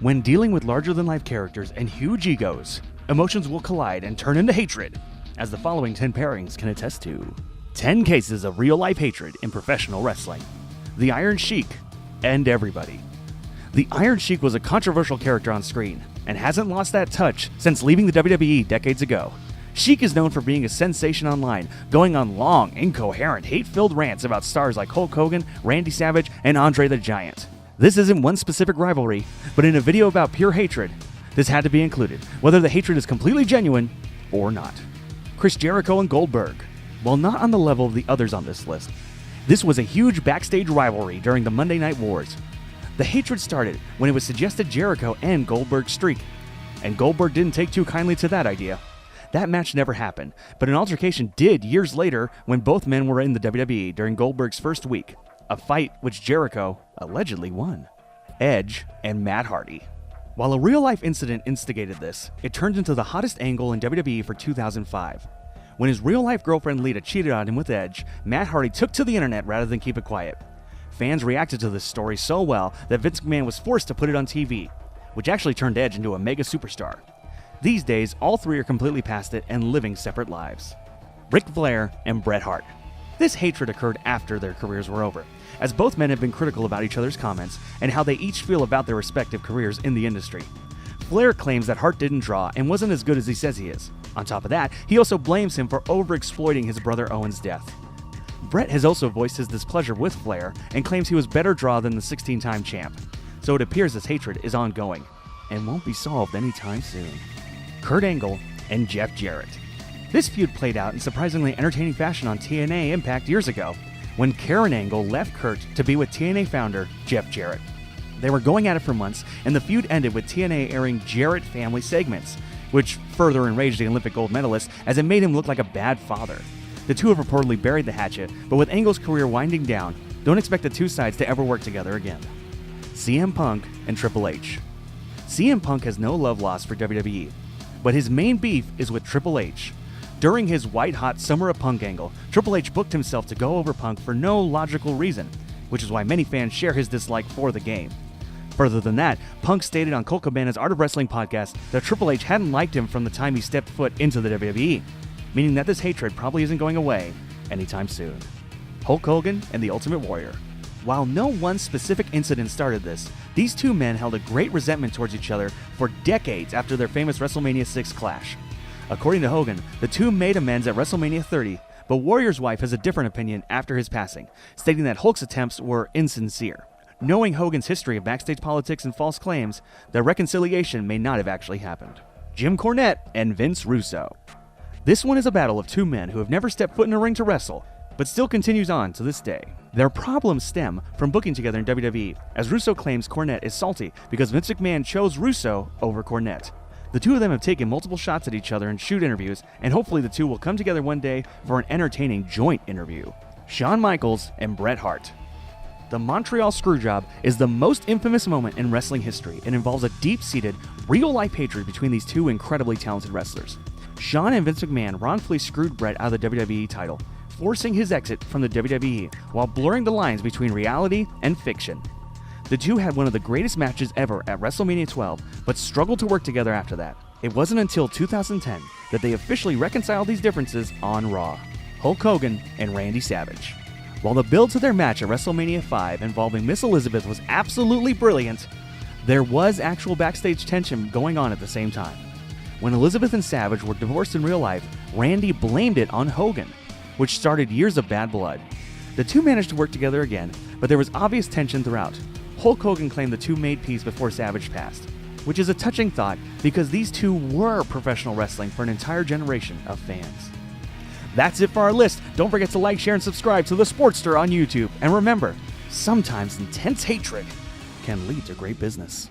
When dealing with larger-than-life characters and huge egos, emotions will collide and turn into hatred, as the following 10 pairings can attest to. 10 cases of real-life hatred in professional wrestling. The Iron Sheik and everybody. The Iron Sheik was a controversial character on screen, and hasn't lost that touch since leaving the WWE decades ago. Sheik is known for being a sensation online, going on long, incoherent, hate-filled rants about stars like Hulk Hogan, Randy Savage, and Andre the Giant. This isn't one specific rivalry, but in a video about pure hatred, this had to be included, whether the hatred is completely genuine or not. Chris Jericho and Goldberg. While not on the level of the others on this list, this was a huge backstage rivalry during the Monday Night Wars. The hatred started when it was suggested Jericho end Goldberg's streak, and Goldberg didn't take too kindly to that idea. That match never happened, but an altercation did years later when both men were in the WWE during Goldberg's first week, a fight which Jericho allegedly won. Edge and Matt Hardy. While a real-life incident instigated this, it turned into the hottest angle in WWE for 2005. When his real-life girlfriend Lita cheated on him with Edge, Matt Hardy took to the internet rather than keep it quiet. Fans reacted to this story so well that Vince McMahon was forced to put it on TV, which actually turned Edge into a mega superstar. These days, all three are completely past it and living separate lives. Ric Flair and Bret Hart. This hatred occurred after their careers were over, as both men have been critical about each other's comments and how they each feel about their respective careers in the industry. Flair claims that Hart didn't draw and wasn't as good as he says he is. On top of that, he also blames him for overexploiting his brother Owen's death. Bret has also voiced his displeasure with Flair and claims he was better draw than the 16-time champ. So it appears this hatred is ongoing and won't be solved anytime soon. Kurt Angle and Jeff Jarrett. This feud played out in surprisingly entertaining fashion on TNA Impact years ago, when Karen Angle left Kurt to be with TNA founder Jeff Jarrett. They were going at it for months, and the feud ended with TNA airing Jarrett family segments, which further enraged the Olympic gold medalist as it made him look like a bad father. The two have reportedly buried the hatchet, but with Angle's career winding down, don't expect the two sides to ever work together again. CM Punk and Triple H. CM Punk has no love lost for WWE, but his main beef is with Triple H. During his white-hot Summer of Punk angle, Triple H booked himself to go over Punk for no logical reason, which is why many fans share his dislike for the game. Further than that, Punk stated on Colt Cabana's Art of Wrestling podcast that Triple H hadn't liked him from the time he stepped foot into the WWE, meaning that this hatred probably isn't going away anytime soon. Hulk Hogan and the Ultimate Warrior. While no one specific incident started this, these two men held a great resentment towards each other for decades after their famous WrestleMania 6 clash. According to Hogan, the two made amends at WrestleMania 30, but Warrior's wife has a different opinion after his passing, stating that Hulk's attempts were insincere. Knowing Hogan's history of backstage politics and false claims, their reconciliation may not have actually happened. Jim Cornette and Vince Russo. This one is a battle of two men who have never stepped foot in a ring to wrestle, but still continues on to this day. Their problems stem from booking together in WWE, as Russo claims Cornette is salty because Vince McMahon chose Russo over Cornette. The two of them have taken multiple shots at each other in shoot interviews, and hopefully the two will come together one day for an entertaining joint interview. Shawn Michaels and Bret Hart. The Montreal Screwjob is the most infamous moment in wrestling history and involves a deep-seated, real-life hatred between these two incredibly talented wrestlers. Shawn and Vince McMahon wrongfully screwed Bret out of the WWE title, forcing his exit from the WWE while blurring the lines between reality and fiction. The two had one of the greatest matches ever at WrestleMania 12, but struggled to work together after that. It wasn't until 2010 that they officially reconciled these differences on Raw. Hulk Hogan and Randy Savage. While the build to their match at WrestleMania 5 involving Miss Elizabeth was absolutely brilliant, there was actual backstage tension going on at the same time. When Elizabeth and Savage were divorced in real life, Randy blamed it on Hogan, which started years of bad blood. The two managed to work together again, but there was obvious tension throughout. Hulk Hogan claimed the two made peace before Savage passed, which is a touching thought because these two were professional wrestling for an entire generation of fans. That's it for our list. Don't forget to like, share, and subscribe to The Sportster on YouTube. And remember, sometimes intense hatred can lead to great business.